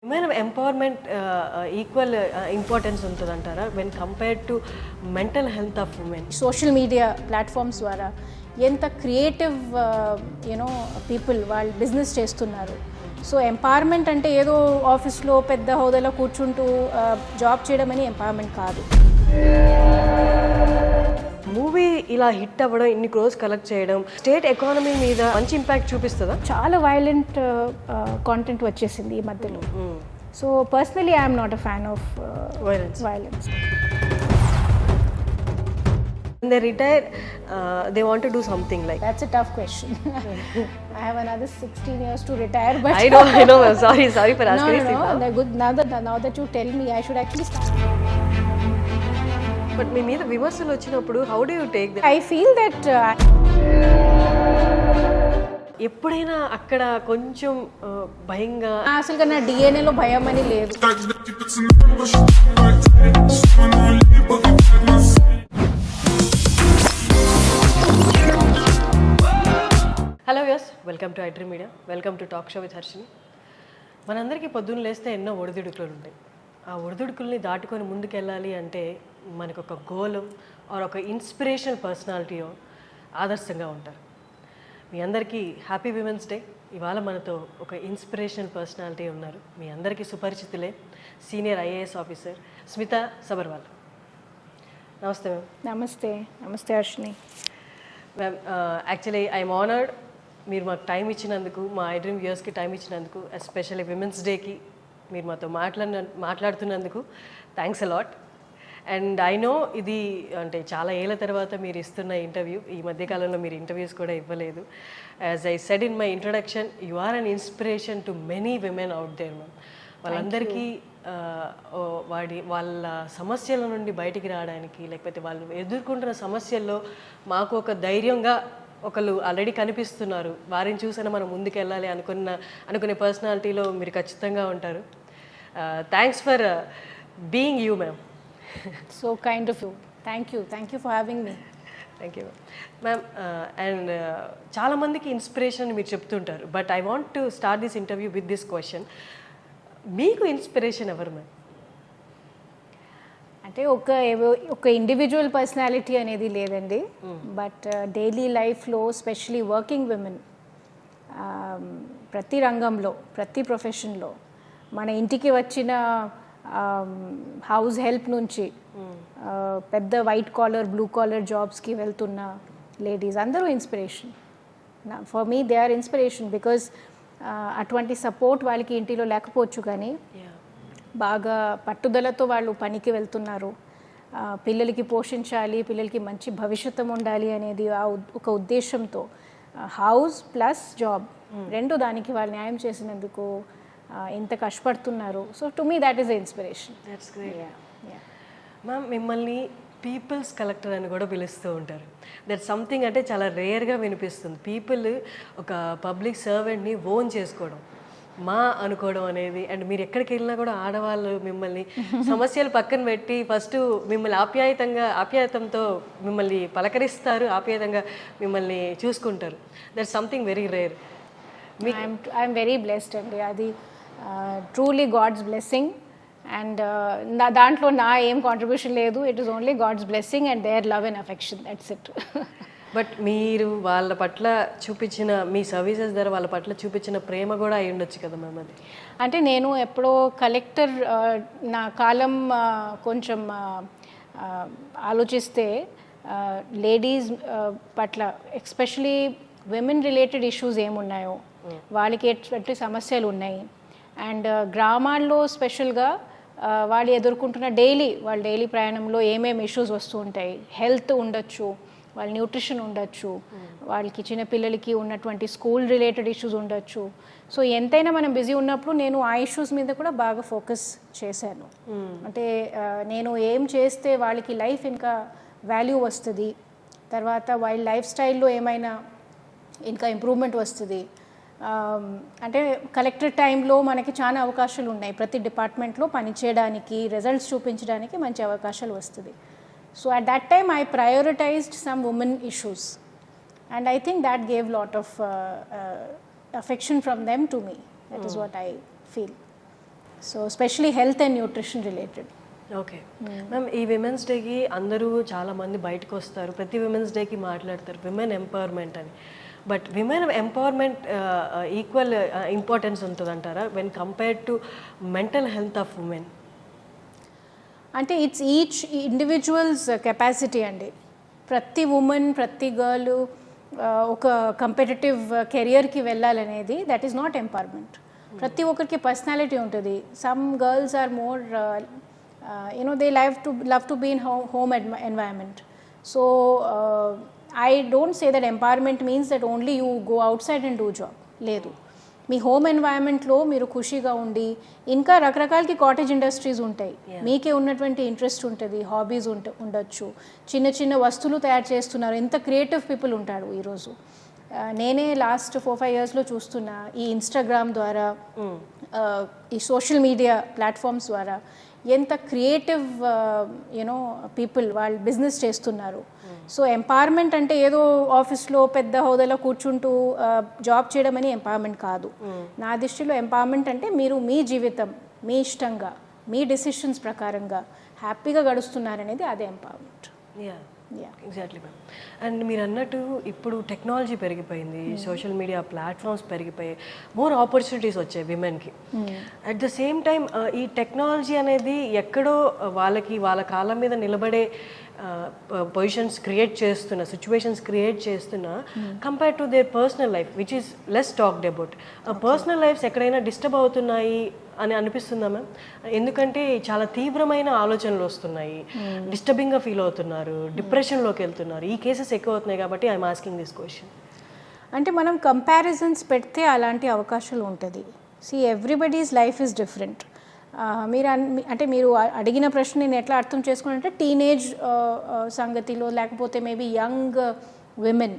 Women empowerment equal importance ఉంటుందంటారా when compared to mental health of women? Social media platforms ద్వారా ఎంత creative people వాళ్ళు business చేస్తున్నారు. So empowerment అంటే ఏదో ఆఫీస్లో పెద్ద హోదాలో కూర్చుంటూ జాబ్ చేయడం అని ఎంపవర్మెంట్ కాదు. మూవీ ఇలా హిట్ అవ్వడం, ఇన్ని క్రోర్స్ కలెక్ట్ చేయడం స్టేట్ ఎకానమీ మీద మంచి ఇంపాక్ట్ చూపిస్తుందా? చాలా వైలెంట్ కాంటెంట్ వచ్చేసింది ఈ మధ్యలో. So personally I'm not a fan of violence. When they retire, they want to do something like. That's a tough question. I have another 16 years to retire, but I know. Sorry for asking. No. They're good. Now that you tell me, I should actually start. But మీ మీద విమర్శలు వచ్చినప్పుడు how do you take that? I feel that ఎప్పుడైనా అక్కడ కొంచెం భయంగా, అసలుగా నా డిఎన్ఏలో భయం అని లేదు. Hello viewers, welcome to iDream media, welcome to talk show with Harshini. మనందరికీ పొద్దున్న లేస్తే ఎన్నో ఒడిదుడుకులు ఉంటాయి. ఆ ఒడిదుడుకుల్ని దాటుకొని ముందుకెళ్ళాలి అంటే మనకు ఒక గోల్ ఆర్ ఒక ఇన్స్పిరేషనల్ పర్సనాలిటీయో ఆదర్శంగా ఉంటారు. మీ అందరికీ హ్యాపీ విమెన్స్ డే. ఇవాళ మనతో ఒక ఇన్స్పిరేషనల్ పర్సనాలిటీ ఉన్నారు. మీ అందరికీ సుపరిచితులే, senior IAS officer Smita Sabharwal. నమస్తే మ్యామ్. నమస్తే Harshini. Ma'am, actually I'm honoured మీరు మాకు టైం ఇచ్చినందుకు, మా iDream వ్యూయర్స్కి టైం ఇచ్చినందుకు, ఎస్పెషల్లీ విమెన్స్ డేకి మీరు మాతో మాట్లాడుతున్నందుకు thanks a lot. And I know ఇది అంటే చాలా ఏళ్ళ తర్వాత మీరు ఇస్తున్న ఇంటర్వ్యూ. ఈ మధ్యకాలంలో మీరు ఇంటర్వ్యూస్ కూడా ఇవ్వలేదు. As I said in my introduction, you are an inspiration to many women out there ma'am. వాళ్ళందరికీ వాళ్ళ సమస్యల నుండి బయటికి రావడానికి, లేకపోతే వాళ్ళు ఎదుర్కొంటున్న సమస్యల్లో మాకు ఒక ధైర్యంగా ఒకళ్ళు ఆల్రెడీ కనిపిస్తున్నారు, వారిని చూసినా మనం ముందుకెళ్ళాలి అనుకునే పర్సనాలిటీలో మీరు ఖచ్చితంగా ఉంటారు. Thanks for being you ma'am. So kind of you. Thank you for having me. Thank you ma'am. And చాలామందికి ఇన్స్పిరేషన్ మీరు చెప్తుంటారు, but I want to start this interview with this question. మీకు ఇన్స్పిరేషన్ ఎవరు మ్యామ్? అంటే ఒక individual personality అనేది లేదండి, but daily లైఫ్లో స్పెషలీ వర్కింగ్ విమెన్ ప్రతి రంగంలో, ప్రతి ప్రొఫెషన్లో, మన ఇంటికి వచ్చిన హౌస్ హెల్ప్ నుంచి పెద్ద వైట్ కాలర్, బ్లూ కాలర్ జాబ్స్కి వెళ్తున్న లేడీస్ అందరూ inspiration. For me they are inspiration because అటువంటి సపోర్ట్ వాళ్ళకి ఇంటిలో లేకపోవచ్చు, కానీ బాగా పట్టుదలతో వాళ్ళు పనికి వెళ్తున్నారు. పిల్లలకి పోషించాలి, పిల్లలకి మంచి భవిష్యత్తు ఉండాలి అనేది ఒక ఉద్దేశంతో హౌస్ ప్లస్ జాబ్ రెండు దానికి వాళ్ళు న్యాయం చేసినందుకు ఇంత కష్టపడుతున్నారు. So to me that is the inspiration. That's great. Ma'am, మిమ్మల్ని పీపుల్స్ కలెక్టర్ అని కూడా పిలుస్తూ ఉంటారు. దట్ సంథింగ్ అంటే చాలా రేర్గా వినిపిస్తుంది. పీపుల్ ఒక పబ్లిక్ సర్వెంట్ని ఓన్ చేసుకోవడం, మా అనుకోవడం అనేది. అండ్ మీరు ఎక్కడికి వెళ్ళినా కూడా ఆడవాళ్ళు మిమ్మల్ని సమస్యలు పక్కన పెట్టి ఫస్ట్ మిమ్మల్ని ఆప్యాయతంతో మిమ్మల్ని పలకరిస్తారు, ఆప్యాయంగా మిమ్మల్ని చూసుకుంటారు. That something very rare. I'm very blessed అండి. అది ట్రూలీ గాడ్స్ బ్లెస్సింగ్. అండ్ దాంట్లో నా ఏం కాంట్రిబ్యూషన్ లేదు. It is only God's blessing and their love and affection. That's it. But మీరు వాళ్ళ పట్ల చూపించిన, మీ సర్వీసెస్ ద్వారా వాళ్ళ పట్ల చూపించిన ప్రేమ కూడా అయి ఉండొచ్చు కదా మ్యామ్ అది? అంటే నేను ఎప్పుడో కలెక్టర్ నా కాలం కొంచెం ఆలోచిస్తే లేడీస్ పట్ల ఎస్పెషలీ విమెన్ రిలేటెడ్ ఇష్యూస్ ఏమున్నాయో, వాళ్ళకి ఎటువంటి సమస్యలు ఉన్నాయి, అండ్ గ్రామాల్లో స్పెషల్గా వాళ్ళు ఎదుర్కొంటున్న వాళ్ళ డైలీ ప్రయాణంలో ఏమేమి ఇష్యూస్ వస్తూ ఉంటాయి. హెల్త్ ఉండొచ్చు, వాళ్ళ న్యూట్రిషన్ ఉండొచ్చు, వాళ్ళకి చిన్న పిల్లలకి ఉన్నటువంటి స్కూల్ రిలేటెడ్ ఇష్యూస్ ఉండొచ్చు. సో ఎంతైనా మనం బిజీ ఉన్నప్పుడు నేను ఆ ఇష్యూస్ మీద కూడా బాగా ఫోకస్ చేశాను. అంటే నేను ఏం చేస్తే వాళ్ళకి లైఫ్ ఇంకా వాల్యూ వస్తుంది, తర్వాత వాళ్ళ లైఫ్ స్టైల్లో ఏమైనా ఇంకా ఇంప్రూవ్మెంట్ వస్తుంది. అంటే కలెక్టర్ టైంలో మనకి చాలా అవకాశాలు ఉన్నాయి. ప్రతి డిపార్ట్మెంట్లో పనిచేయడానికి, రిజల్ట్స్ చూపించడానికి మంచి అవకాశాలు వస్తుంది. So at that time I prioritized some women issues. and I think that gave lot of affection from them to me. That is what I feel. So especially health and nutrition related. Okay ma'am, ఈ women's డేకి అందరూ చాలామంది బయటకు వస్తారు, ప్రతి women's డేకి మాట్లాడతారు women empowerment అని. But women empowerment equal importance ఉంటుందంటారా when compared to mental health of women? అంటే ఇట్స్ ఈచ్ ఇండివిజువల్స్ కెపాసిటీ అండి. ప్రతి ఉమెన్, ప్రతి గర్ల్ ఒక కంపిటేటివ్ కెరియర్కి వెళ్ళాలనేది దట్ ఈస్ నాట్ ఎంపవర్మెంట్. ప్రతి ఒక్కరికి పర్సనాలిటీ ఉంటుంది. Some girls are more they love to be in home environment. So I don't say that empowerment means that only you go outside and do job. లేదు, మీ home ఎన్వైరన్మెంట్లో మీరు ఖుషిగా ఉండి, ఇంకా రకరకాలకి cottage industries ఉంటాయి, మీకే ఉన్నటువంటి ఇంట్రెస్ట్ ఉంటుంది, hobbies ఉండొచ్చు, చిన్న చిన్న వస్తువులు తయారు చేస్తున్నారు, ఎంత క్రియేటివ్ పీపుల్ ఉంటాడు ఈరోజు. నేనే లాస్ట్ 4-5 yearsలో చూస్తున్నా, ఈ ఇన్స్టాగ్రామ్ ద్వారా, ఈ సోషల్ మీడియా ప్లాట్ఫామ్స్ ద్వారా ఎంత క్రియేటివ్ పీపుల్ వాళ్ళు బిజినెస్ చేస్తున్నారు. సో ఎంపవర్మెంట్ అంటే ఏదో ఆఫీస్లో పెద్ద హోదాలో కూర్చుంటూ జాబ్ చేయడం అని ఎంపవర్మెంట్ కాదు. నా దృష్టిలో ఎంపవర్మెంట్ అంటే మీరు మీ జీవితం మీ ఇష్టంగా, మీ డెసిషన్స్ ప్రకారంగా హ్యాపీగా గడుస్తున్నారనేది అదే ఎంపవర్మెంట్. Exactly ma'am. అండ్ మీరు అన్నట్టు ఇప్పుడు టెక్నాలజీ పెరిగిపోయింది, సోషల్ మీడియా ప్లాట్ఫామ్స్ పెరిగిపోయాయి, మోర్ ఆపర్చునిటీస్ వచ్చాయి విమెన్కి. అట్ ద సేమ్ టైం ఈ టెక్నాలజీ అనేది ఎక్కడో వాళ్ళ కాళ్ళ మీద నిలబడే పొజిషన్స్ క్రియేట్ చేస్తున్న, సిచ్యువేషన్స్ క్రియేట్ చేస్తున్న compare to their personal life which is less talked about. Personal lifes ఎక్కడైనా డిస్టర్బ్ అవుతున్నాయి అని అనిపిస్తుందా మ్యామ్? ఎందుకంటే చాలా తీవ్రమైన ఆలోచనలు వస్తున్నాయి, డిస్టర్బింగ్గా ఫీల్ అవుతున్నారు, డిప్రెషన్లోకి వెళ్తున్నారు, ఈ కేసెస్ ఎక్కువ అవుతున్నాయి. కాబట్టి ఐఎమ్ ఆస్కింగ్ దిస్ క్వశ్చన్. అంటే మనం కంపారిజన్స్ పెడితే అలాంటి అవకాశాలు ఉంటుంది. See everybody's life is different. మీరు అడిగిన ప్రశ్న నేను ఎట్లా అర్థం చేసుకున్నానంటే, టీనేజ్ సంగతిలో లేకపోతే మేబీ యంగ్ విమెన్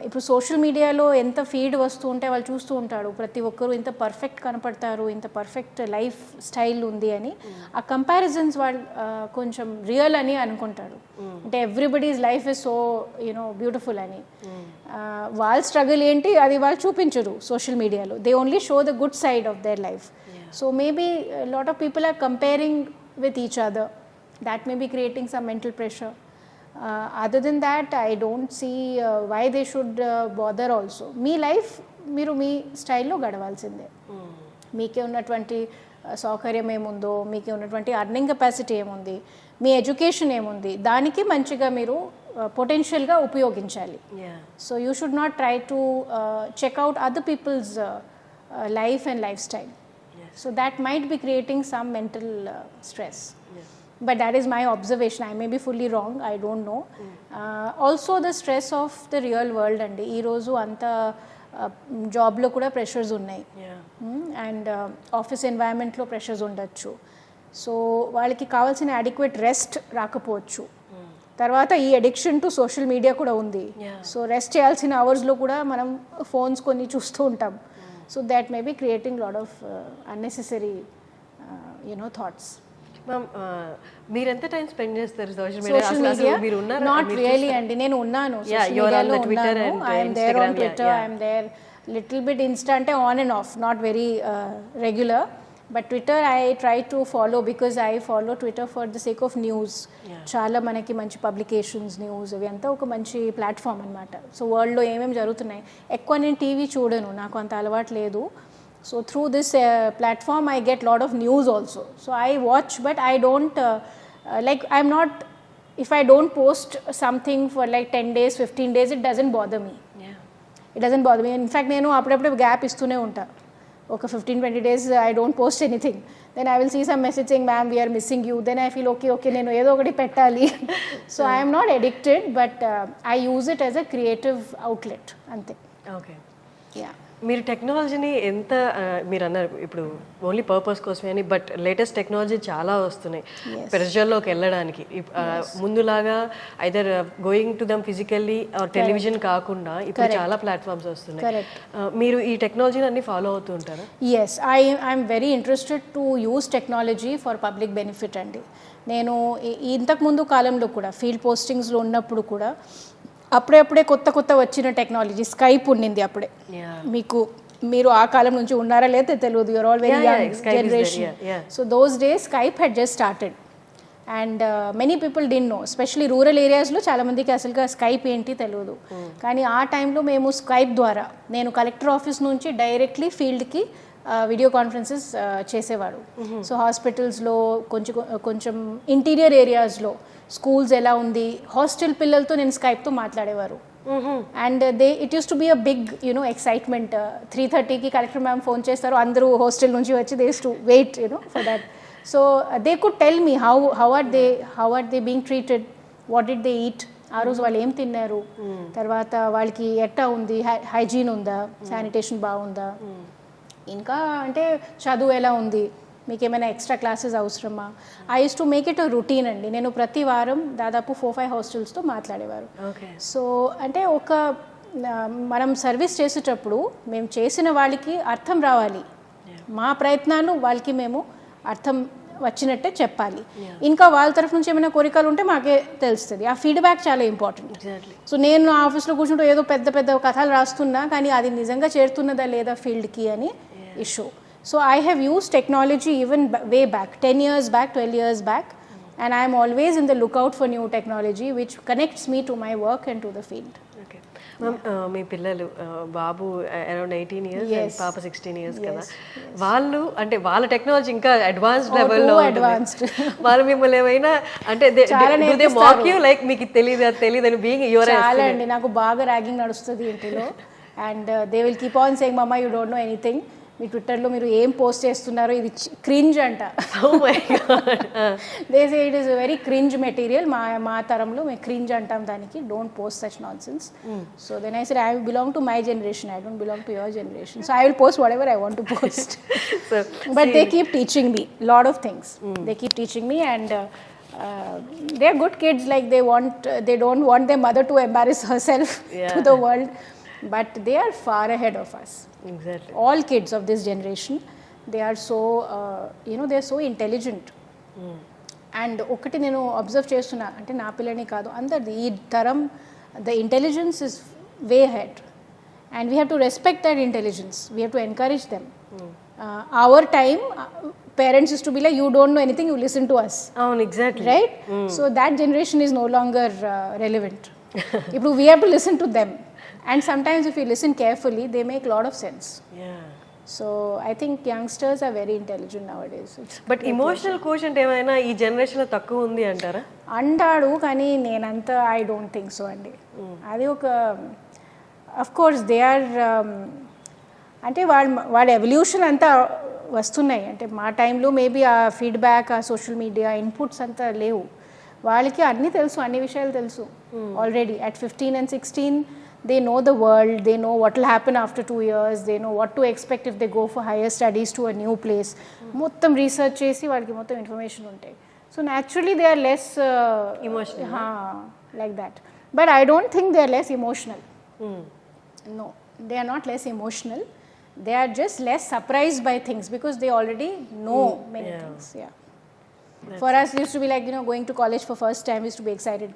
ఇప్పుడు సోషల్ మీడియాలో ఎంత ఫీడ్ వస్తూ ఉంటే వాళ్ళు చూస్తూ ఉంటాడు, ప్రతి ఒక్కరు ఇంత పర్ఫెక్ట్ కనపడతారు, ఇంత పర్ఫెక్ట్ లైఫ్ స్టైల్ ఉంది అని. ఆ కంపారిజన్స్ వాళ్ళు కొంచెం రియల్ అని అనుకుంటాడు. అంటే everybody's life is so beautiful అని. వాళ్ళ స్ట్రగుల్ ఏంటి అది వాళ్ళు చూపించరు సోషల్ మీడియాలో. They only show the good side of their life. So maybe a lot of people are comparing with each other. That may be creating some mental pressure. Other than that, I don't see why they should bother also. Me life మీరు మీ స్టైల్లో గడవాల్సిందే. మీకే ఉన్నటువంటి సౌకర్యం ఏముందో, మీకే ఉన్నటువంటి earning capacity ఏముంది, మీ education ఏముంది, దానికి మంచిగా మీరు పొటెన్షియల్గా ఉపయోగించాలి. So you should not try to check out other people's life and lifestyle. So that might be creating some mental stress. But that is my observation. I may be fully wrong. I don't know. Also the stress of the real world and ee roju anta job lo kuda pressures unnai. And office environment lo pressures undachu. So వాళ్ళకి కావాల్సిన adequate rest రాకపోవచ్చు. తర్వాత ఈ addiction to social media కూడా ఉంది. So rest చేయాల్సిన అవర్స్లో కూడా మనం ఫోన్స్ కొన్ని చూస్తూ ఉంటాం. So that may be creating a lot of unnecessary thoughts. Ma'am, మీరు ఎంత టైం స్పెండ్ చేస్తారు సోషల్ మీడియా? మీరు ఉన్నారా? Not really అండి. నేను ఉన్నాను సోషల్ మీడియాలో ఉన్నాను. I am there on Twitter. I am there little bit Insta అంటే on and off, not very regular. But Twitter I try to follow because I follow Twitter for the sake of news. చాలా మనకి మంచి publications, news అవి అంతా ఒక మంచి platform అనమాట. So వరల్డ్లో ఏమేమి జరుగుతున్నాయి, ఎక్కువ నేను టీవీ చూడను, నాకు అంత అలవాటు లేదు. So through this platform I get lot of news also. So I watch, but I don't like I'm not, if I don't post something for like 10 days 15 days it doesn't bother me. It doesn't bother me. In fact నేను అప్పుడప్పుడు gap ఇస్తూనే ఉంటా. ఒక 15-20 days I don't post anything. Then I will see some message saying ma'am we are missing you. Then I feel okay నేను ఏదో ఒకటి పెట్టాలి. So I am not addicted, but I use it as a creative outlet అంతే. Okay. Yeah. మీరు టెక్నాలజీని ఎంత మీరు అన్నారు ఇప్పుడు ఓన్లీ పర్పస్ కోసమే అని, బట్ లేటెస్ట్ టెక్నాలజీ చాలా వస్తున్నాయి ప్రజల్లోకి వెళ్ళడానికి. ముందులాగా either going to them physically or television కాకుండా ఇప్పుడు చాలా ప్లాట్ఫామ్స్ వస్తున్నాయి. మీరు ఈ టెక్నాలజీని అన్ని ఫాలో అవుతూ ఉంటారా? Yes, I'm very interested to use technology for public benefit అండి. నేను ఇంతకుముందు కాలంలో కూడా ఫీల్డ్ పోస్టింగ్స్లో ఉన్నప్పుడు కూడా అప్పుడే కొత్త వచ్చిన టెక్నాలజీ స్కైప్ ఉండింది అప్పుడే. మీరు ఆ కాలం నుంచి ఉన్నారా లేదా తెలియదు, you are all very young generation. So those days Skype had just started and many people did no, especially rural ఏరియాస్లో చాలామందికి అసలుగా స్కైప్ ఏంటి తెలియదు. కానీ ఆ టైంలో మేము స్కైప్ ద్వారా నేను కలెక్టర్ ఆఫీస్ నుంచి డైరెక్ట్లీ ఫీల్డ్కి వీడియో కాన్ఫరెన్సెస్ చేసేవాడు. సో హాస్పిటల్స్లో కొంచెం ఇంటీరియర్ ఏరియాస్లో స్కూల్స్ ఎలా ఉంది, హాస్టల్ పిల్లలతో నేను స్కైప్తో మాట్లాడేవారు. And it used to be a big excitement. 3:30కి కలెక్టర్ మ్యామ్ ఫోన్ చేస్తారు, అందరూ హాస్టల్ నుంచి వచ్చి they to wait for that. So they could tell me how are they being treated, what did they eat, ఆ రోజు వాళ్ళు ఏం తిన్నారు, తర్వాత వాళ్ళకి ఎట్టా ఉంది, హైజీన్ ఉందా, శానిటేషన్ బాగుందా, ఇంకా అంటే చదువు ఎలా ఉంది, మీకు ఏమైనా ఎక్స్ట్రా క్లాసెస్ అవసరమా. I use to make it a routine అండి. నేను ప్రతి వారం దాదాపు 4-5 హాస్టల్స్తో మాట్లాడేవారు. సో అంటే మనం సర్వీస్ చేసేటప్పుడు మేము చేసిన వాళ్ళకి అర్థం రావాలి, మా ప్రయత్నాలు వాళ్ళకి మేము అర్థం వచ్చినట్టే చెప్పాలి. ఇంకా వాళ్ళ తరఫు నుంచి ఏమైనా కోరికలు ఉంటే మాకే తెలుస్తుంది. ఆ ఫీడ్బ్యాక్ చాలా ఇంపార్టెంట్. సో నేను ఆఫీస్లో కూర్చుంటూ ఏదో పెద్ద కథలు రాస్తున్నా, కానీ అది నిజంగా చేరుతున్నదా లేదా ఫీల్డ్కి అని issue. So I have used technology even way back, 10 years back, 12 years back, and I am always in the lookout for new technology which connects me to my work and to the field. Okay. Ma'am, మీ పిల్లలు బాబు around 18 years and పాప 16 years కదా, వాళ్ళు అంటే వాళ్ళ technology ఇంకా advanced లెవెల్లో advanced. వాళ్ళు మిమ్మల్ని ఏమైనా అంటే దే మాక్ యూ లైక్ మీకు తెలియదు అని బీయింగ్ యువర్ చాలా అండి, నాకు బాగా ర్యాగింగ్ నడుస్తుంది ఇంటిలో. And they will keep on saying mamma you don't know anything, మీ ట్విట్టర్లో మీరు ఏం పోస్ట్ చేస్తున్నారో ఇది క్రింజ్ అంట. They say it is very cringe material, మా తరంలో మేము క్రింజ్ అంటాం దానికి, don't post such nonsense. So then I said I belong to my generation, I don't belong to your generation, so I will post whatever I want to post. But they keep teaching me lot of things, they keep teaching me and they are good kids, like they don't want their mother to embarrass herself to the world, but they are far ahead of us. Exactly. All kids of this generation, they are so they are so intelligent. And ఒకటి నేను observe చేస్తున్నా, అంటే నా పిల్లని కాదు అందరిది ఈ తరం, the intelligence is way ahead and we have to respect that intelligence, we have to encourage them. Our time parents used to be like, you don't know anything, you listen to us. Exactly. Right? So that generation is no longer relevant. If we have to listen to them, and sometimes if you listen carefully, they make a lot of sense. So I think youngsters are very intelligent nowadays. But emotional quotient ఏమైనా ఈ జనరేషన్లో తక్కువ ఉంది అంటారా? అంటాడు, కానీ నేనంతా I don't think so అండి. అది ఒక అఫ్ కోర్స్ దే ఆర్ అంటే వాళ్ళ ఎవల్యూషన్ అంతా వస్తున్నాయి. అంటే మా టైంలో మేబీ ఆ ఫీడ్బ్యాక్, ఆ సోషల్ మీడియా ఇన్పుట్స్ అంతా లేవు. వాళ్ళకి అన్నీ తెలుసు, అన్ని విషయాలు తెలుసు already. At 15 and 16 they know the world, they know what will happen after 2 years, they know what to expect if they go for higher studies to a new place. మొత్తం research చేసి వాళ్ళకి మొత్తం ఇన్ఫర్మేషన్ ఉంటాయి. So naturally they are less emotional like that. But I don't think they are less emotional. No, they are not less emotional. They are just less surprised by things because they already know many things. For us it used to be like going to college for first time used to be excited.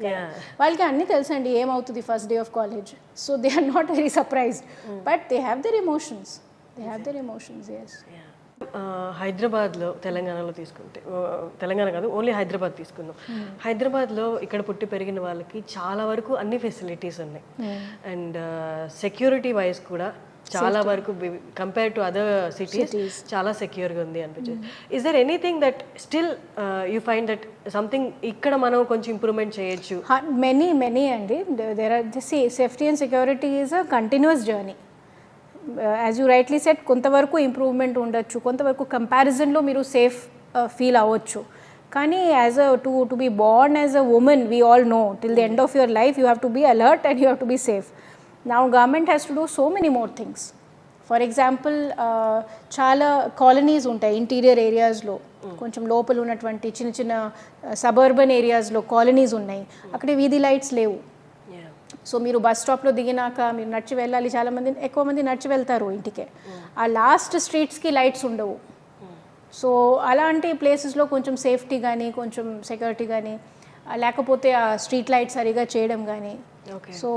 వాళ్ళకి అన్నీ తెలుసండి ఏమవుతుంది first day of college. So they are not very surprised, but they have their emotions. Yes. హైదరాబాద్లో తెలంగాణలో తీసుకుంటే, తెలంగాణ కాదు only Hyderabad తీసుకుందాం. హైదరాబాద్లో ఇక్కడ పుట్టి పెరిగిన వాళ్ళకి చాలా వరకు అన్ని ఫెసిలిటీస్ ఉన్నాయి అండ్ సెక్యూరిటీ వైజ్ కూడా చాలా వరకు కంపేర్ టు అదర్ సిటీస్ చాలా సెక్యూర్గా ఉంది అనిపించింది. Is there anything that still you find that something ఇక్కడ మనం కొంచెం ఇంప్రూవ్మెంట్ చేయొచ్చు? మెనీ అండి. There are safety and security is a continuous journey. As you rightly said, కొంతవరకు ఇంప్రూవ్మెంట్ ఉండొచ్చు, కొంతవరకు కంపారిజన్లో మీరు సేఫ్ ఫీల్ అవ్వచ్చు. కానీ as to be born as a women, we all know till the end of your life you have to be alert and you have to be safe. Now government has to do so many more things. For example, చాలా colonies ఉంటాయి interior ఏరియాస్లో, కొంచెం లోపల ఉన్నటువంటి చిన్న suburban ఏరియాస్లో colonies ఉన్నాయి, అక్కడ వీధి లైట్స్ లేవు. సో మీరు బస్ స్టాప్లో దిగినాక మీరు నడిచి వెళ్ళాలి, ఎక్కువ మంది నడిచి వెళ్తారు ఇంటికే, ఆ లాస్ట్ స్ట్రీట్స్కి లైట్స్ ఉండవు. సో అలాంటి ప్లేసెస్లో కొంచెం సేఫ్టీ కానీ కొంచెం సెక్యూరిటీ కానీ లేకపోతే ఆ స్ట్రీట్ లైట్ సరిగా చేయడం కానీ. So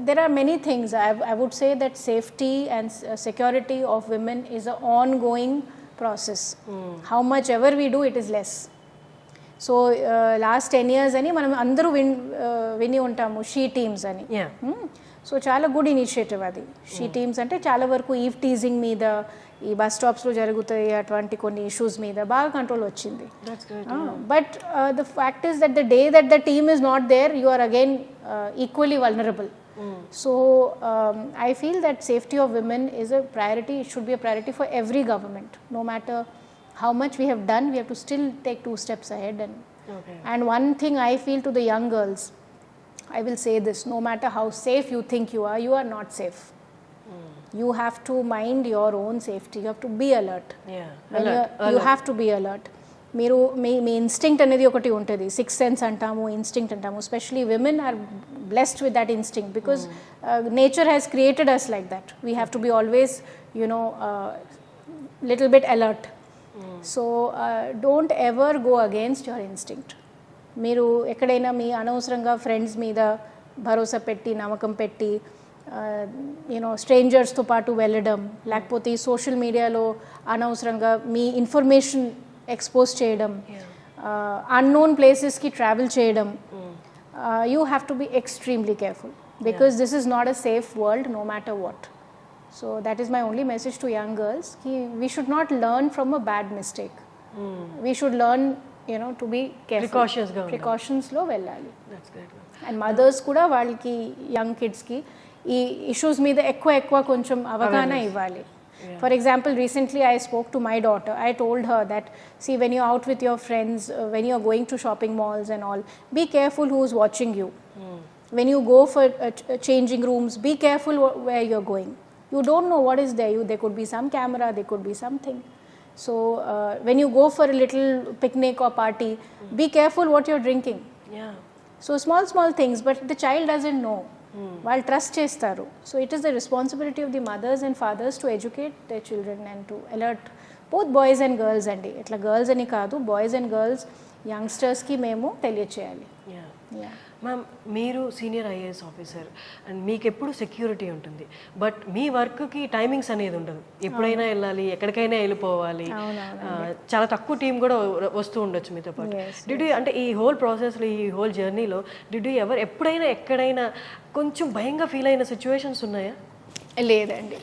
there are many things. I would say that safety and security of women is an ongoing process. How much ever we do, it is less. So last 10 years అని మనం అందరూ విని ఉంటాము she teams అని. So చాలా good initiative అది. She teams అంటే చాలా వరకు ఈవ్ టీజింగ్ మీద, ఈ బస్ స్టాప్స్లో జరుగుతాయి అటువంటి కొన్ని ఇష్యూస్ మీద బాగా కంట్రోల్ వచ్చింది. But the fact is that the day that the team is not there, you are again equally vulnerable. So I feel that safety of women is a priority. It should be a priority for every government. No matter how much we have done, we have to still take 2 steps ahead. And one thing I feel to the young girls, I will say this: no matter how safe you think you are not safe. You have to mind your own safety. You have to be alert. You have to be alert. మీరు మీ instinct అనేది ఒకటి ఉంటుంది, 6th sense అంటాము, instinct అంటాము. Especially women are blessed with that instinct because nature has created us like that. We have to be always little bit alert. So don't ever go against your instinct. మీరు ఎక్కడైనా మీ అనవసరంగా friends మీద భరోసా పెట్టి, నమ్మకం పెట్టి, స్ట్రేంజర్స్తో పాటు వెళ్ళడం, లేకపోతే సోషల్ మీడియాలో అనవసరంగా మీ ఇన్ఫర్మేషన్ ఎక్స్పోజ్ చేయడం, అన్నోన్ ప్లేసెస్కి ట్రావెల్ చేయడం, you have to be extremely careful because this is not a safe world no matter what. So that is my only message to young girls. We should not learn from a bad mistake. We should learn, to be careful. Precautions lo vellali. That's great. And mothers kuda valki young kids ki ee issues meeda ekwa koncham avagana ivvali. For example, recently I spoke to my daughter. I told her that, see, when you're out with your friends, when you're going to shopping malls and all, be careful who's watching you. When you go for changing rooms, be careful where you're going. You don't know what is there. There could be some camera, there could be something. So when you go for a little picnic or party, be careful what you're drinking. So small things, but the child doesn't know. While trust chestaru. So it is the responsibility of the mothers and fathers to educate their children and to alert both boys and girls andi. Itla girls ani kaadu, boys and girls, youngsters ki memo teliyacheyali. Ma'am, మీరు senior IAS officer and మీకు ఎప్పుడు security ఉంటుంది, but మీ వర్క్కి timings అనేది ఉండదు. ఎప్పుడైనా వెళ్ళాలి, ఎక్కడికైనా వెళ్ళిపోవాలి, చాలా తక్కువ టీం కూడా వస్తూ ఉండొచ్చు మీతో పాటు. డిడ్ యూ, అంటే ఈ హోల్ ప్రాసెస్లో, ఈ హోల్ జర్నీలో డిడ్ యూ ఎప్పుడైనా ఎక్కడైనా కొంచెం భయంగా ఫీల్ అయిన సిచ్యువేషన్స్ ఉన్నాయా? లేదండి.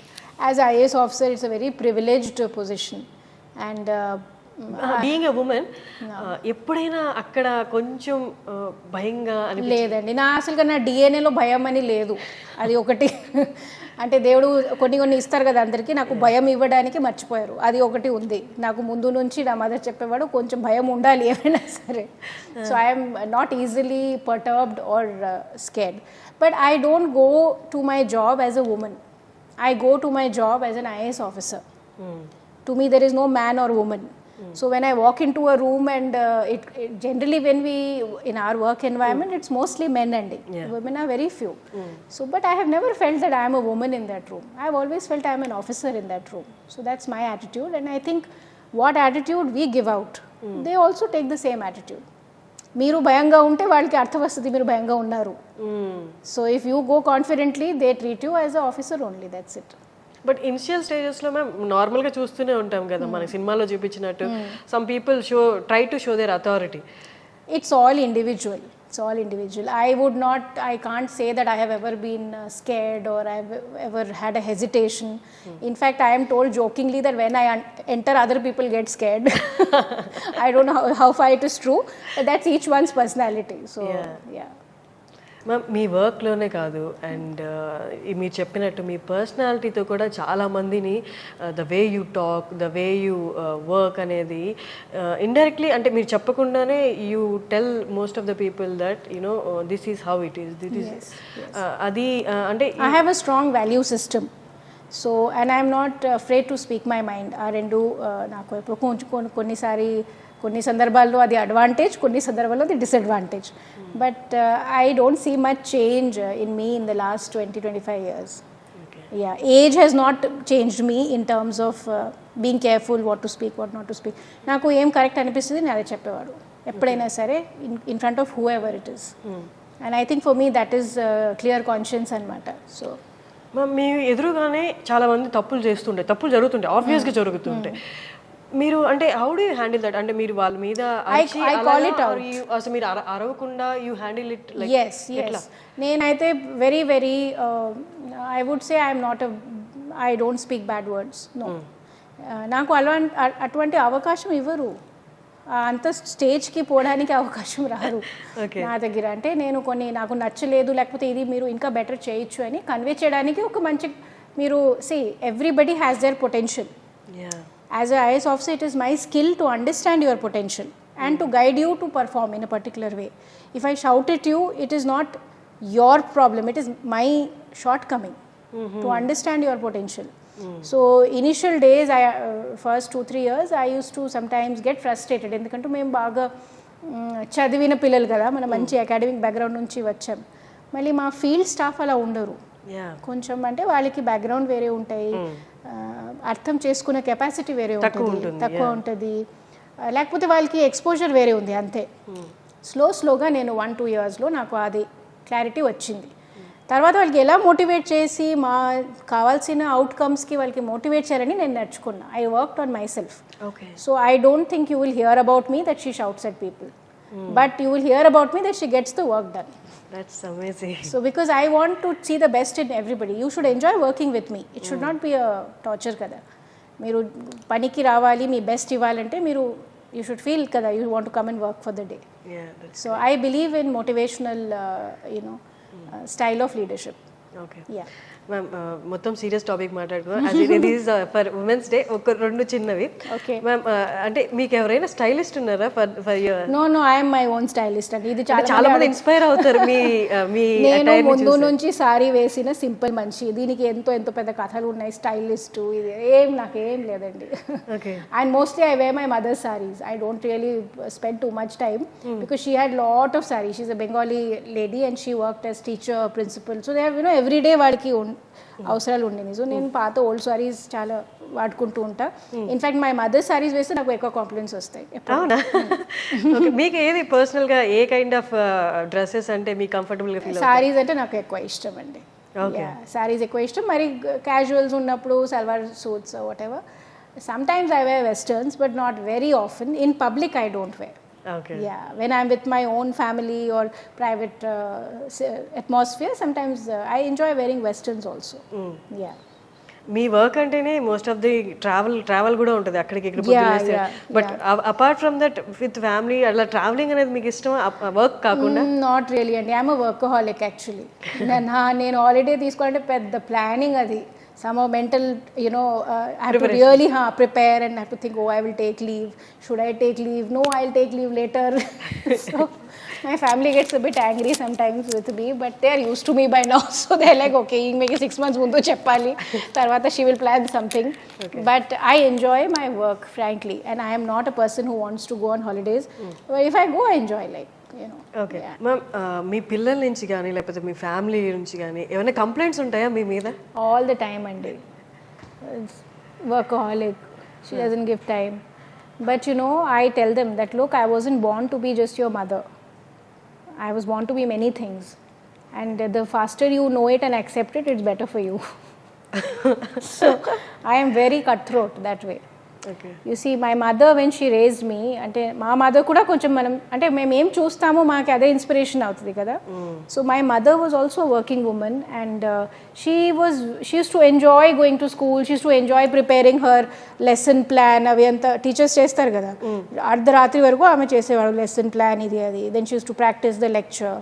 As IAS officer it's a very privileged position. And being a women, ఎప్పుడైనా అక్కడ కొంచెం భయంగా లేదండి. అసలుగా నా డిఎన్ఏలో భయం అని లేదు. అది ఒకటి అంటే దేవుడు కొన్ని ఇస్తారు కదా అందరికీ, నాకు భయం ఇవ్వడానికి మర్చిపోయారు. అది ఒకటి ఉంది నాకు. ముందు నుంచి నా మదర్ చెప్పేవాడు కొంచెం భయం ఉండాలి ఏమైనా సరే. So I'm not easily perturbed or scared. But I don't go to my job as a woman. I go to my job as an IAS officer. To me, there is no man or woman. So when I walk into a room and it generally when we in our work environment, it's mostly men and women are very few. So but I have never felt that I am a woman in that room. I have always felt I am an officer in that room. So that's my attitude, and I think what attitude we give out, they also take the same attitude. మీరు భయంగా ఉంటే వాళ్ళకి అర్థం వస్తుంది మీరు భయంగా ఉన్నారు. So if you go confidently, they treat you as a officer only, that's it. But initial స్టేజెస్లో మేము నార్మల్గా చూస్తూనే ఉంటాం కదా, మన సినిమాలో చూపించినట్టు some people try to show their authority. It's all individual. I can't say that I have ever been scared or I've ever had a hesitation. In fact, I am told jokingly that when I enter, other people get scared. I don't know how far it is true, but that's each one's personality. So, yeah. Ma'am, మీ వర్క్లోనే కాదు and మీరు చెప్పినట్టు మీ పర్సనాలిటీతో కూడా చాలామందిని the way you talk, the way you work అనేది ఇండైరెక్ట్లీ, అంటే మీరు చెప్పకుండానే you tell most of the people that this is how it is, this is అది. అంటే I have a strong value system. So and I'm not afraid to speak my mind. ఆ రెండు నాకు ఎప్పుడు కొన్ని సందర్భాల్లో అది అడ్వాంటేజ్, కొన్ని సందర్భాల్లో అది disadvantage. But I don't see much change in me in the last 20-25 years. Age has not changed me in terms of being careful what to speak, what not to speak. నాకు ఏం correct అనిపిస్తుంది నేను అదే చెప్పేవాడు. ఎప్పుడైనా సరే in front of whoever it is. And I think for me that is clear conscience అనమాట. సో మీ ఎదురుగానే చాలా మంది తప్పులు చేస్తుంటాయి, తప్పులు జరుగుతుంటాయి, ఆబ్వియస్గా జరుగుతుంటాయి. మీరు అంటే how do you handle that? అంటే మీరు వాళ్ళ మీద అసలు మీరు అరవకుండా you handle it like? Yes నేనైతే very very I would say I'm not I don't speak bad words. No, నాకు అటువంటి అవకాశం ఇవ్వరు, అంత స్టేజ్కి పోవడానికి అవకాశం రాదు నా దగ్గర. అంటే నేను నాకు నచ్చలేదు, లేకపోతే ఇది మీరు ఇంకా బెటర్ చేయొచ్చు అని కన్వే చేయడానికి ఒక మంచి మీరు everybody has their potential. As a IAS officer, it is my skill to understand your potential and to guide you to perform in a particular way. If I shout at you, it is not your problem, it is my shortcoming to understand your potential. So initial days, first 2-3 years, I used to sometimes get frustrated. ఎందుకంటే మేము బాగా చదివిన పిల్లలు కదా, మన మంచి academic background నుంచి వచ్చాం. మళ్ళీ మా ఫీల్డ్ స్టాఫ్ అలా ఉండరు, కొంచెం అంటే వాళ్ళకి బ్యాక్గ్రౌండ్ వేరే ఉంటాయి, అర్థం చేసుకునే కెపాసిటీ వేరే ఉంటుంది, తక్కువ ఉంటుంది, లేకపోతే వాళ్ళకి ఎక్స్పోజర్ వేరే ఉంది అంతే. స్లోగా నేను 1-2 ఇయర్స్లో నాకు అది క్లారిటీ వచ్చింది. తర్వాత వాళ్ళకి ఎలా మోటివేట్ చేసి మా కావాల్సిన అవుట్కమ్స్కి వాళ్ళకి మోటివేట్ చేయాలని నేను నేర్చుకున్నా. I worked on my self. So I don't think you will hear about me that she shouts at people, but you will hear about me that she gets the work done. That's amazing. So because I want to see the best in everybody, you should enjoy working with me. It should not be a torture kada. Meeru paniki ravali, mee best ivalante meeru you should feel kada you want to come and work for the day. So I believe in motivational style of leadership. Okay. Ma'am మొత్తం serious topic మాట్లాడుకున్నాం. It is for women's day. ఒక 2 చిన్నవి. Ma'am అంటే మీకు ఎవరైనా stylist ఉన్నారా for your? No I am my own stylist అండి. ఇది చాలా మంది ఇన్స్పైర్ అవుతారు మీ నేను ముందు నుంచి సారీ వేసిన సింపుల్ మనిషి, దీనికి ఎంతో పెద్ద కథలు ఉన్నాయి, స్టైలిస్ట్ ఇది నాకేం లేదండి. And mostly I wear my mother saris. I don't really spend too much time because she had lot of saris. She is a Bengali lady and she worked as teacher, principal. So they have every day వాడికి అవసరాలు ఉండేవి. So నేను పాత old saris చాలా వాడుకుంటూ ఉంటా. In fact my mother saris వేస్తే నాకు ఎక్కువ కాంప్లిమెంట్స్ వస్తాయి. మీకు ఏది పర్సనల్గా ఏ కైండ్ ఆఫ్ డ్రెస్సెస్ అంటే మీకు కంఫర్టబుల్గా ఫీల్? సారీస్ అంటే నాకు ఎక్కువ ఇష్టం అండి. సారీస్ ఎక్కువ ఇష్టం. మరి క్యాజువల్స్ ఉన్నప్పుడు salwar suits whatever. Sometimes I wear westerns but not very often. In public I don't wear. When I'm with my own family or private atmosphere, sometimes I enjoy wearing westerns also. Me work అంటేనే most of the travel కూడా ఉంటుంది అక్కడికి ఇక్కడ. But apart from that with family అట్లా travelling అనేది మీకు ఇష్టం work కాకుండా? నాట్ రియలీ అండి. I'm a workaholic actually. నేను హాలిడే తీసుకోవాలంటే పెద్ద ప్లానింగ్ అది. Some are mental, I have to really prepare and have to think, I will take leave. Should I take leave? No, I'll take leave later. So my family gets a bit angry sometimes with me, but they are used to me by now. So they're like, okay, make 6 months mundu cheppali. Tarvata she will plan something. But I enjoy my work, frankly. And I am not a person who wants to go on holidays. But if I go, I enjoy okay ma'am, మీ పిల్లల నుంచి కానీ లేకపోతే మీ family నుంచి కానీ ఏమైనా complaints ఉంటాయా మీ మీద? ఆల్ ద టైమ్ అండి. Workaholic, she doesn't give time. But I tell them that look, I wasn't born to be just your mother. I was born to be many things. And the faster you know it and accept it, it's better for you. So I am very cutthroat that way. You see, my mother when she raised me, అంటే మా mother కూడా కొంచెం మనం అంటే మేము ఏం చూస్తామో మాకు అదే ఇన్స్పిరేషన్ అవుతుంది కదా. So my mother was also working women and she use to enjoy going to school. She use to enjoy preparing her lesson plan. అవి అంతా టీచర్స్ చేస్తారు కదా, అర్ధరాత్రి వరకు ఆమె చేసేవాడు లెసన్ ప్లాన్ ఇది అది. Then she use to practise the lecture.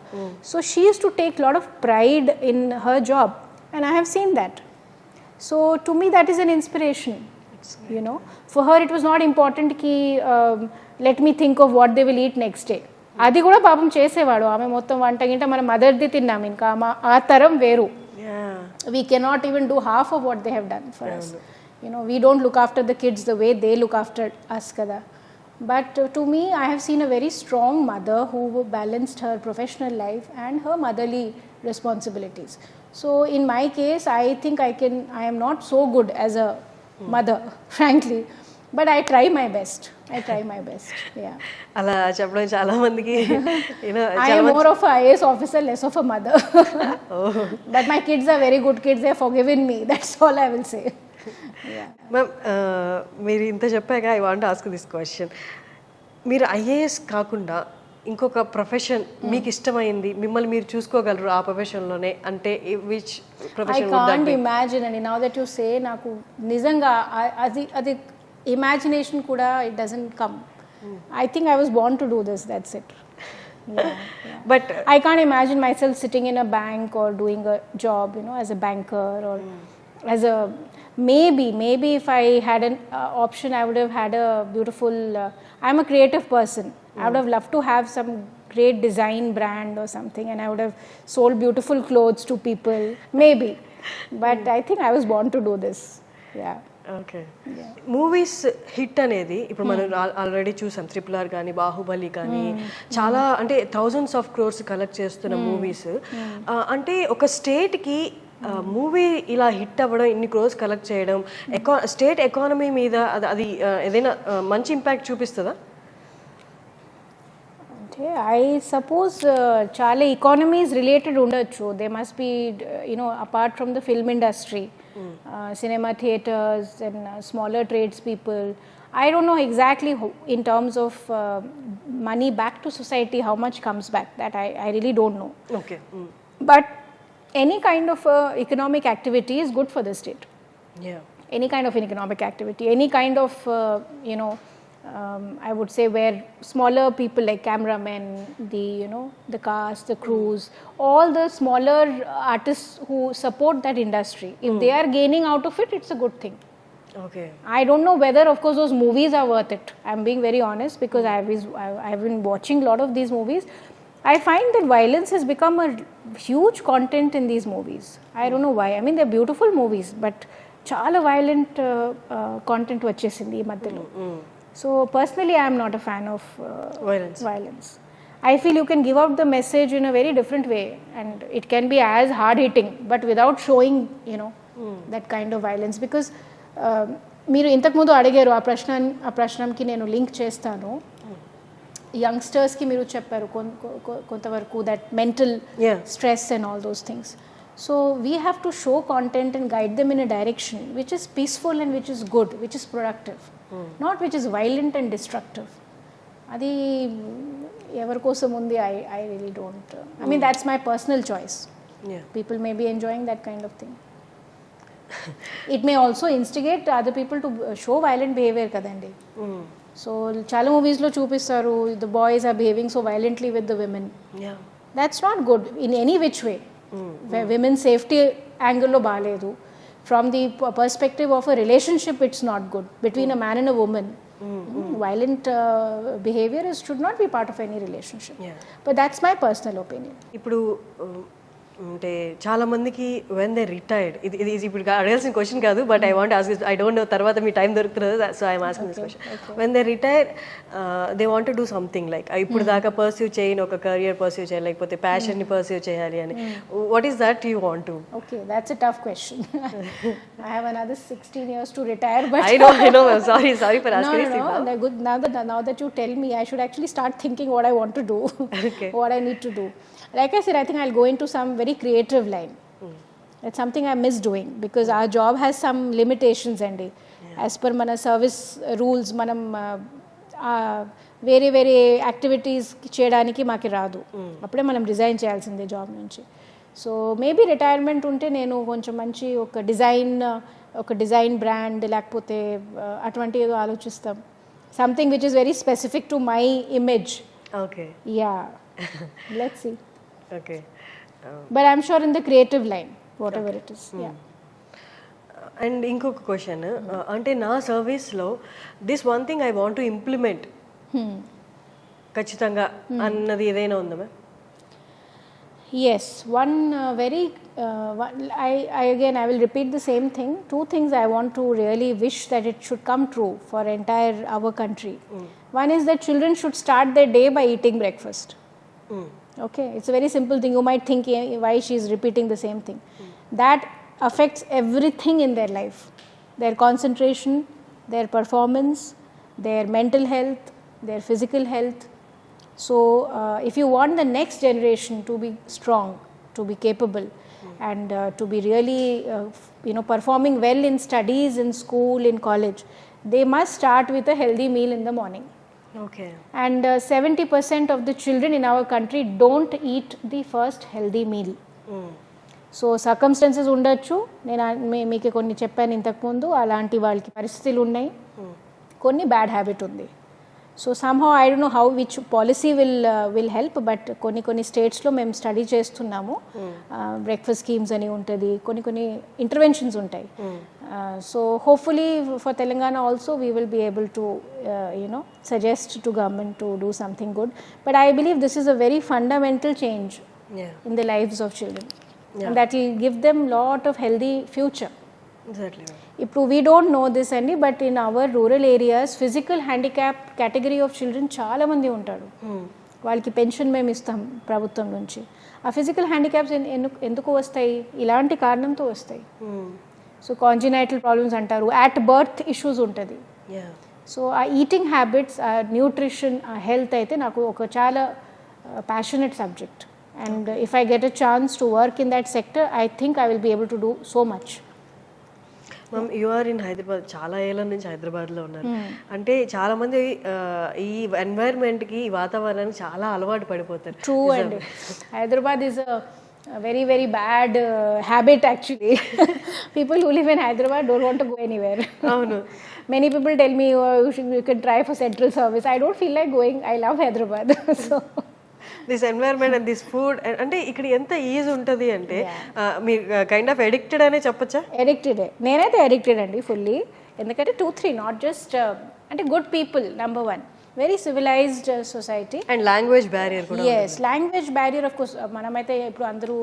So she use to take lot of pride in her job and I have seen that. So to me that is an inspiration. For her it was not important ki let me think of what they will eat next day. అది కూడా పాపం చేసేవాడు. ఆమె మొత్తం వంట గింట మన మదర్ది తిన్నాం, ఇంకా ఆ తరం వేరు. We cannot even do half of what they have done for us. We don't look after the kids the way they look after us kada. But to me, I have seen a very strong mother who balanced her professional life and her motherly responsibilities. So in my case, I think I am not so good as a mother, frankly. But I try my best. Yeah. అలా చెప్పడం చాలా మందికి I am more of a IAS officer, less of a mother. But my kids are very good kids. They're forgiven me. That's all I will say. Yeah. Ma'am మీరు ఇంత చెప్పాక I want ask this question. మీరు IAS కాకుండా ఇంకొక profession మీకు ఇష్టమైంది, మిమ్మల్ని మీరు చూసుకోగలరు ఆ ప్రొఫెషన్లోనే అంటే which I profession? can't imagine, and now that you say, నాకు నిజంగా అది imagination కూడా it doesn't come. I think I was born to do this, that's it. Yeah. But I can't imagine myself sitting in a bank or doing a job, as a banker or as a maybe if I had an option, I would have had a beautiful. I'm a creative person. I would have loved to have some great design brand or something, and I would have sold beautiful clothes to people. Maybe, but I think I was born to do this. Yeah. Okay. Movies hit అనేది ఇప్పుడు మనం already చూసాం, RRR కానీ బాహుబలి కానీ చాలా అంటే thousands of crores collect చేస్తున్న movies. అంటే ఒక స్టేట్కి మూవీ ఇలా హిట్ అవ్వడం, ఇన్ని క్రోర్స్ కలెక్ట్ చేయడం స్టేట్ ఎకానమీ మీద అది ఏదైనా మంచి ఇంపాక్ట్ చూపిస్తుందా? అంటే ఐ సపోజ్ చాలా ఎకానమీస్ రిలేటెడ్ ఉండొచ్చు. They must be apart from the film industry, cinema theaters and smaller tradespeople. I don't know exactly in terms of money back to society, how much comes back. That I really don't know. Okay. But any kind of economic activity is good for the state. Yeah. Any kind of economic activity, any kind of I would say where smaller people like cameramen, the cast, the crews, all the smaller artists who support that industry, if they are gaining out of it, it's a good thing. Okay. I don't know whether, of course, those movies are worth it. I'm being very honest because I've been watching a lot of these movies. I find that violence has become a huge content in these movies. I don't know why. I mean, they're beautiful movies, but chala violent content vachesindi ee madyalo. So personally, I am not a fan of violence. I feel you can give out the message in a very different way, and it can be as hard hitting, but without showing that kind of violence. Because మీరు ఇంతకు ముందు అడిగారు ఆ ప్రశ్నకి నేను link చేస్తాను. యంగ్స్టర్స్కి మీరు చెప్పారు కొంతవరకు that mental stress and all those things. So we have to show content and guide them in a direction which is peaceful and which is good, which is productive, not which is violent and destructive. అది ఎవరి కోసం ఉంది? I really don't. I mean that's my personal choice. People may be enjoying that kind of thing. It may also instigate other people to show violent behavior kadandi. So chala movies lo chupistaru the boys are behaving so violently with the women. Yeah. That's not good in any which way. Where women's safety angle lo baaledu. From the perspective of a relationship, it's not good between a man and a woman. Violent behavior should not be part of any relationship. But that's my personal opinion. ఇప్పుడు అంటే చాలా మందికి when they retired, ఇది ఇప్పుడు అడగాల్సిన question కాదు, but I want ask, I don't know తర్వాత మీ time దొరుకుతుంది, so I'm asking this question. When they retire they want to do something like ఇప్పుడు దాకా పర్సీవ్ చేయని ఒక కెరియర్ పర్సీవ్ చేయాలి, లేకపోతే ప్యాషన్ని పర్సీవ్ చేయాలి అని. What is that you want to? Okay, that's a tough question. I have another 16 years to retire, but I know. Sorry for asking. No. Good. Now that you tell me, I should actually start thinking what I want to do, what I need to do. Like I said, I think I'll go into some very creative line. It's something I miss doing because our job has some limitations, Andy. As per mana service rules, manam వేరే activities చేయడానికి మాకు రాదు. అప్పుడే మనం resign చేయాల్సిందే job నుంచి. So maybe retirement ఉంటే నేను కొంచెం మంచి ఒక డిజైన్ బ్రాండ్ లేకపోతే అటువంటి ఏదో ఆలోచిస్తాం. Something which is very specific to my image. Okay. Yeah, let's see. Okay. But I'm sure in the creative line, whatever it is. Yeah. And ఇంకొక క్వశ్చన్, అంటే నా సర్వీస్లో this one thing I want to implement ఖచ్చితంగా అన్నది ఏదైనా ఉందా ma'am? Yes, one very I will repeat the same thing. Two things I want to really wish that it should come true for entire our country. One is that children should start their day by eating breakfast. Okay, it's a very simple thing. You might think why she is repeating the same thing. That affects everything in their life, their concentration, their performance, their mental health, their physical health. So if you want the next generation to be strong, to be capable, and to be really performing well in studies, in school, in college, they must start with a healthy meal in the morning. Okay. And 70% of the children in our country don't eat the first healthy meal. So circumstances ఉండొచ్చు, నేను మీకు కొన్ని చెప్పాను ఇంతకుముందు, అలాంటి వాళ్ళకి పరిస్థితులు ఉన్నాయి, కొన్ని బ్యాడ్ హ్యాబిట్ ఉంది. So somehow I don't know how which policy will help, but కొన్ని స్టేట్స్లో మేము స్టడీ చేస్తున్నాము. బ్రేక్ఫాస్ట్ స్కీమ్స్ అని ఉంటుంది, కొన్ని ఇంటర్వెన్షన్స్ ఉంటాయి. So hopefully for Telangana also we will be able to suggest to government to do something good. But I believe this is a very fundamental change in the lives of children. And that will give them lot of healthy future. Exactly. ఇప్పుడు we don't know this అండి, but in our rural areas physical handicap category of children చాలా మంది ఉంటారు. వాళ్ళకి pension మేము ఇస్తాం ప్రభుత్వం నుంచి. ఆ ఫిజికల్ హ్యాండిక్యాప్స్ ఎందుకు వస్తాయి? ఇలాంటి కారణంతో వస్తాయి. సో కాంజినైటల్ ప్రాబ్లమ్స్ అంటారు, అట్ బర్త్ ఇష్యూస్ ఉంటుంది. సో ఆ ఈటింగ్ హ్యాబిట్స్, ఆ న్యూట్రిషన్, ఆ హెల్త్ అయితే నాకు ఒక చాలా passionate subject. And if I get a chance to work in that sector, I think I will be able to do so much. Ma'am, you are in Hyderabad, చాలా ఏళ్ళ నుంచి హైదరాబాద్లో ఉన్నారు. అంటే చాలా మంది ఈ ఎన్వైర్న్మెంట్కి, ఈ వాతావరణానికి చాలా అలవాటు పడిపోతారు. ట్రూ అండి. Hyderabad is very very bad habit actually. People who live in Hyderabad don't want to go anywhere. అవును. Many people tell me, oh, you can try for central service. I don't feel like going. I love Hyderabad. So this environment and this food, అంటే ఇక్కడ ఎంత easy ఉంటుంది అంటే మీరు kind of addicted అనే చెప్పచ్చా? అడిక్టెడే, నేనైతే addicted అండి ఫుల్లీ. ఎందుకంటే 2-3 నాట్ జస్ట్ అంటే good people, number 1, very civilized society. And language barrier కూడా. Yes, language barrier of course. మనమైతే ఇప్పుడు అందరూ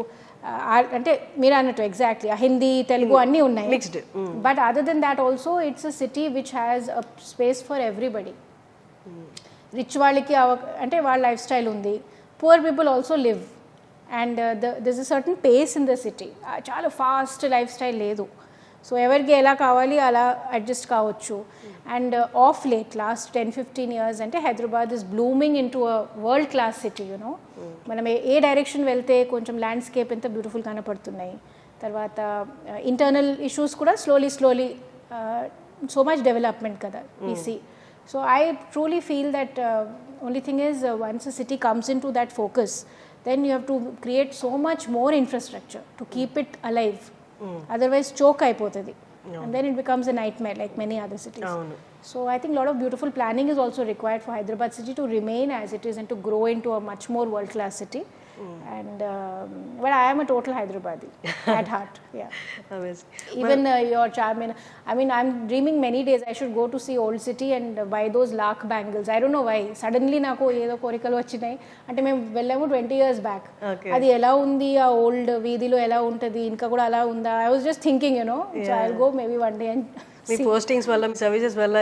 అంటే మీరు అన్నట్టు ఎగ్జాక్ట్లీ హిందీ, తెలుగు అన్నీ ఉన్నాయి, mixed. But other than that also it's a city which has a space for everybody. Rich వాళ్ళకి అంటే వాళ్ళ లైఫ్ స్టైల్ ఉంది, poor people also live, and there's a certain pace in the city. చాలా fast life style లేదు. So ఎవరికి ఎలా కావాలి అలా అడ్జస్ట్ కావచ్చు. And of late last 10-15 years అంటే Hyderabad is blooming in to a world class city. You know, మనం ఏ direction వెళ్తే కొంచెం ల్యాండ్స్కేప్ ఎంత బ్యూటిఫుల్ కనపడుతున్నాయి. తర్వాత ఇంటర్నల్ ఇష్యూస్ కూడా స్లోలీ సో మచ్ డెవలప్మెంట్ కదా we see. So I truly feel that only thing is once a city comes into that focus, then you have to create so much more infrastructure to keep it alive. Otherwise choke aipotadi, and then it becomes a nightmare like many other cities. So I think a lot of beautiful planning is also required for Hyderabad city to remain as it is and to grow into a much more world class city. And but I am a total Hyderabadi at heart. Yeah. Amazing. Even your charm. I mean, I'm dreaming many days I should go to see old city and buy those lakh bangles. I don't know why. Suddenly నాకు ఏదో కోరికలు వచ్చినాయి. అంటే మేము వెళ్ళాము 20 years back. అది ఎలా ఉంది, ఆ ఓల్డ్ వీధిలో ఎలా ఉంటుంది, ఇంకా కూడా అలా ఉందా? I was just thinking, so I'll go maybe one day and me postings వల్ల, మీ సర్వీసెస్ వల్ల,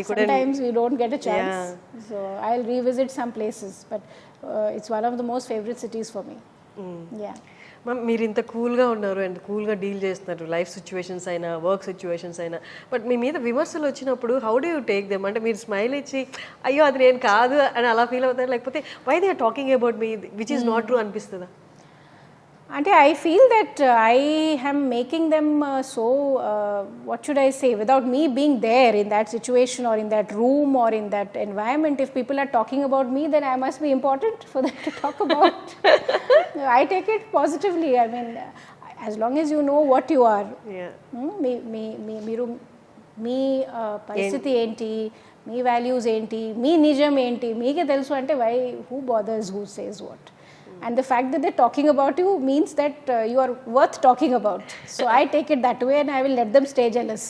sometimes we don't get a chance. So I'll revisit some places, but it's one of the most favorite cities for me. Yeah. Ma'am, మీరు ఇంత కూల్గా ఉన్నారు and కూల్గా deal చేస్తున్నారు, life situations అయినా, work situations అయినా, బట్ మీ మీద విమర్శలు వచ్చినప్పుడు how do you take them? అంటే మీరు స్మైల్ ఇచ్చి అయ్యో అది నేను కాదు అని అలా ఫీల్ అవుతారు, లేకపోతే why they are talking about me which is not true అనిపిస్తుందా? అంటే I feel that I am making them what should I say, without me being there in that situation or in that room or in that environment. If people are talking about me, then I must be important for them to talk about. I take it positively. I mean, as long as you know what you are. మీరు మీ పరిస్థితి ఏంటి, మీ values ఏంటి, మీ నిజం ఏంటి మీకే తెలుసు అంటే why, who bothers who says what? And the fact that they're talking about you means that you are worth talking about. So I take it that way and I will let them stay jealous.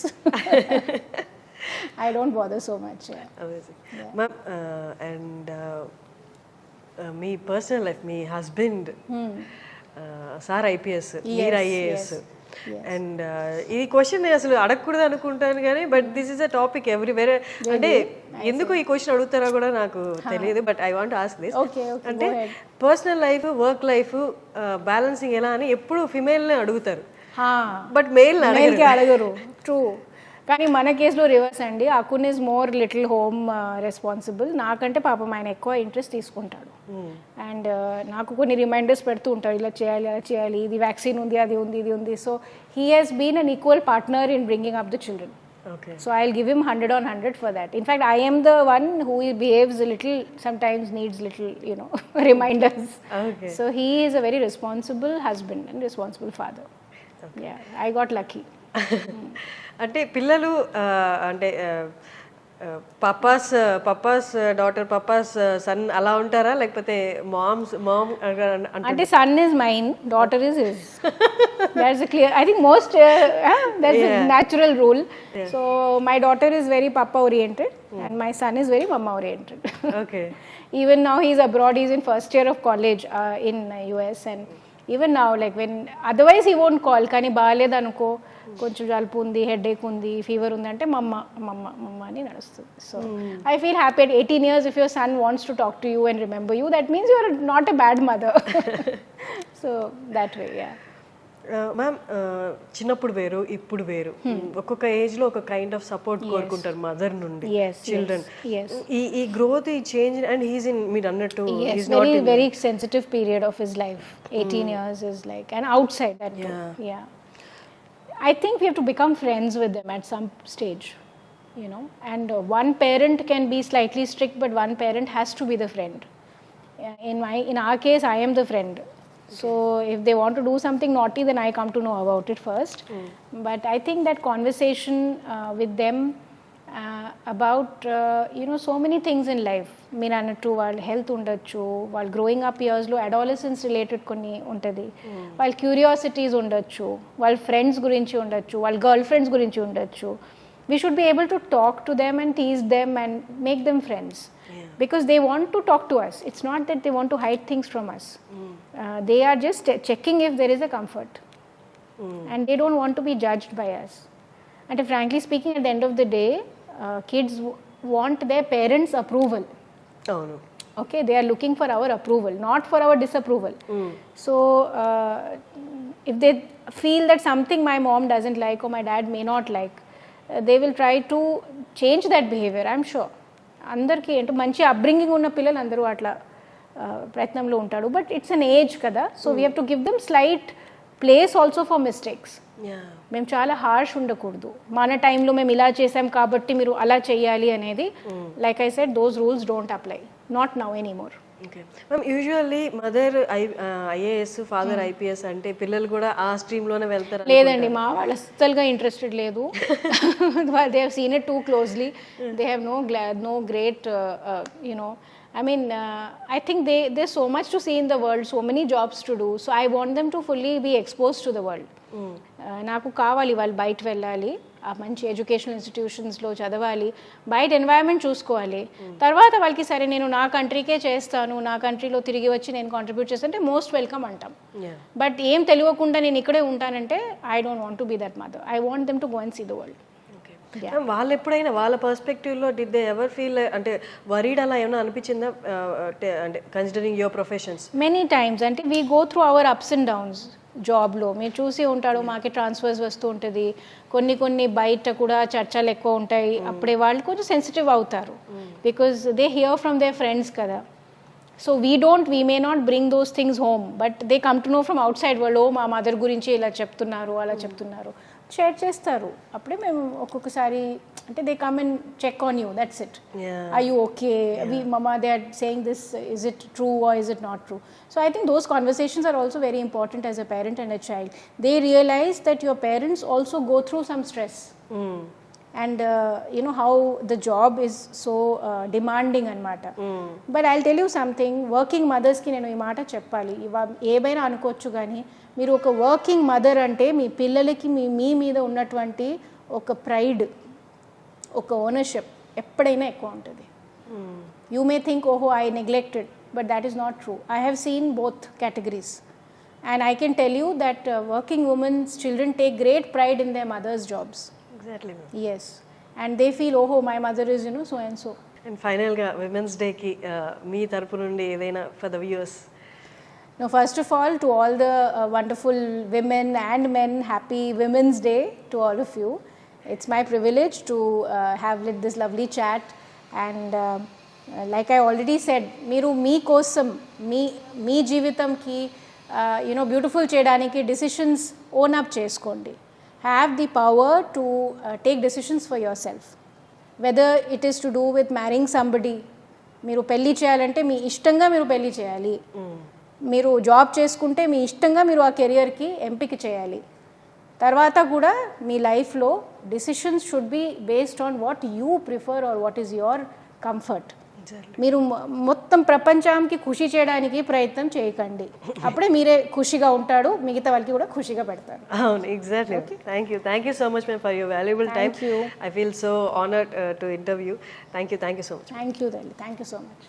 I don't bother so much. Amazing. Ma'am, and మీ personal life, మీ husband sir IPS, మీరు IAS, and ఈ question అసలు అడగకూడదు అనుకుంటాను కానీ but this is a topic everywhere. అంటే ఎందుకు ఈ క్వశ్చన్ అడుగుతారో కూడా నాకు తెలియదు, but I want ask this. అంటే personal life, work life balancing ఎలా అని ఎప్పుడు ఫిమేల్ని అడుగుతారు, బట్ మేల్ని అడగరు. ట్రూ. కానీ మన కేసులో రివర్స్ అండి. Akun is more little home responsible. నాకంటే పాపం ఆయన ఎక్కువ ఇంట్రెస్ట్ తీసుకుంటాడు. అండ్ నాకు కొన్ని రిమైండర్స్ పెడుతూ ఉంటాడు, ఇలా చేయాలి అలా చేయాలి, ఇది వ్యాక్సిన్ ఉంది, అది ఉంది, ఇది ఉంది. So he has been an equal partner in bringing up the children. Okay. So I'll give him 100 on 100 for that. In fact, I am the one who behaves a little, sometimes needs little, reminders. Okay. So he is a very responsible husband and responsible father. Okay. Yeah, I got lucky. అంటే పిల్లలు అంటే Pappas daughter Pappas sun అలా ఉంటారా, లేకపోతే ma'am అంటే son is mine, daughter is his. That's a clear, I think most that's a natural rule. So my daughter is very papa oriented and my son is very mama oriented. Okay. Even now he's abroad, he's in first year of college in US, and even now, like when otherwise he won't call, కానీ బాగాలేదనుకో, కొంచెం జలుపు ఉంది, headache ఉంది, fever ఉంది అంటే మమ్మ మమ్మ మమ్మ అని నడుస్తుంది. So I feel happy at 18 years if your son wants to talk to you and remember you, that means you are not a bad mother. So that way, yeah. Ma'am, చిన్నప్పుడు వేరు ఇప్పుడు వేరు, ఒక్కొక్క ఏజ్ లో ఒక kind of support కోరుకుంటారు mother నుండి children. ఈ గ్రోత్, ఈ చేంజ్, అండ్ హీస్ ఇన్, మీరు అన్నట్టు very sensitive period of his life. 18 years is like, and outside that too. Yeah, I think we have to become friends with them at some stage, and one parent can be slightly strict, but one parent has to be the friend. In our case, I am the friend. So if they want to do something naughty, then I come to know about it first. But I think that conversation with them about so many things in life, మీరు అన్నట్టు వాళ్ళ health ఉండొచ్చు, వాళ్ళ growing up ఇయర్స్లో adolescence related కొన్ని ఉంటుంది, వాళ్ళ curiosities ఉండొచ్చు, వాళ్ళ ఫ్రెండ్స్ గురించి ఉండొచ్చు, వాళ్ళ గర్ల్ ఫ్రెండ్స్ గురించి ఉండొచ్చు. We should be able to talk to them and tease them and make them friends. Because they want to talk to us. It's not that they want to hide things from us. They are just checking if there is a comfort. And they don't want to be judged by us. And frankly speaking, at the end of the day, kids want their parents' approval. Oh, no. Okay, they are looking for our approval, not for our disapproval. So if they feel that something my mom doesn't like or my dad may not like, they will try to change that behavior, I'm sure. అందరికీ అంటే మంచి upbringing ఉన్న పిల్లలు అందరూ అట్లా ప్రయత్నంలో ఉంటాడు. But it's an age కదా, so we have to give them slight place also for mistakes. మేము చాలా హార్ష్ ఉండకూడదు, మన టైంలో మేము ఇలా చేసాం కాబట్టి మీరు అలా చేయాలి అనేది. Like I said, those rules don't apply, not now anymore. Okay ma'am, usually mother IAS, father IPS అంటే పిల్లలు కూడా ఆ స్ట్రీమ్లోనే వెళ్తారు? లేదండి, మా వాళ్ళు అస్సలుగా ఇంట్రెస్టెడ్ లేదు. They have seen it two closely. They have no great I mean, I think there's so much to see in the world, so many jobs to do. So I want them to fully be exposed to the world. నాకు కావాలి వాళ్ళు బయట వెళ్ళాలి, ఆ మంచి educational ఇన్స్టిట్యూషన్స్లో చదవాలి, బయట environment చూసుకోవాలి. తర్వాత వాళ్ళకి సరే నేను నా కంట్రీకే చేస్తాను, నా కంట్రీలో తిరిగి వచ్చి నేను కాంట్రిబ్యూట్ చేస్తానంటే మోస్ట్ వెల్కమ్ అంటాం. బట్ ఏం తెలియకుండా నేను ఇక్కడే ఉంటానంటే I don't want to be that mother. I want them to go and see the world. వాళ్ళు ఎప్పుడైనా వాళ్ళ పర్స్పెక్టివ్లో డిడ్ దే ఎవర్ ఫీల్ అంటే వరీడ్ అలా ఏమైనా అనిపించిందా, అంటే considering your professions? Many times. అంటే we go through our ups and downs జాబ్లో. మీరు చూసి ఉంటాడు, మాకే ట్రాన్స్ఫర్స్ వస్తూ ఉంటుంది, కొన్ని బయట కూడా చర్చలు ఎక్కువ ఉంటాయి. అప్పుడే వాళ్ళు కొంచెం సెన్సిటివ్ అవుతారు, because they hear from their friends కదా. So we may not bring those things home, but they come to know from outside world. మా మదర్ గురించి ఇలా చెప్తున్నారు, అలా చెప్తున్నారు, షేర్ చేస్తారు. అప్పుడే మేము ఒక్కొక్కసారి అంటే they come and check on you, that's it. Are you okay, mama they are saying this, is it true or is it not true? So I think those conversations are also very important as a parent and a child. They realize that your parents also go through some stress. And how the job is so demanding anamata. But I'll tell you something, working mothers ki nenu ee maata cheppali, ఏమైనా అనుకోవచ్చు కానీ మీరు ఒక working mother అంటే మీ పిల్లలకి మీ మీద ఉన్నటువంటి ఒక ప్రైడ్, ఒక ఓనర్షిప్ ఎప్పుడైనా ఎక్కువ ఉంటుంది. You may think, oh, I neglected, but that is not true. I have seen both categories, and I can tell you that working women's children take great pride in their mother's jobs. Exactly. Yes, and they feel, oh, my mother is so and so. And final ga Women's Day ki mee tarpu nundi edaina for the viewers? No, first of all, to all the wonderful women and men, happy Women's Day to all of you. It's my privilege to have lit this lovely chat. And like I already said, మీరు మీకోసం మీ జీవితంకి beautiful చేయడానికి decisions own up చేసుకోండి. Have the power to take decisions for your self. Whether it is to do with మ్యారింగ్ somebody, మీరు పెళ్ళి చేయాలంటే మీ ఇష్టంగా మీరు పెళ్ళి చేయాలి. మీరు జాబ్ చేసుకుంటే మీ ఇష్టంగా మీరు ఆ కెరియర్కి ఎంపిక చేయాలి. తర్వాత కూడా మీ లైఫ్లో decisions should be based on what you prefer or what is your comfort. మీరు మొత్తం ప్రపంచానికి ఖుషి చేయడానికి ప్రయత్నం చేయకండి. అప్పుడే మీరే ఖుషిగా ఉంటాడు, మిగతా వాళ్ళకి కూడా ఖుషిగా పెడతారు. అవును, exactly. Thank you so much ma'am for your valuable time. I feel so honoured to interview. Thank you so much. Thank you తల్లి, థ్యాంక్ యూ సో మచ్.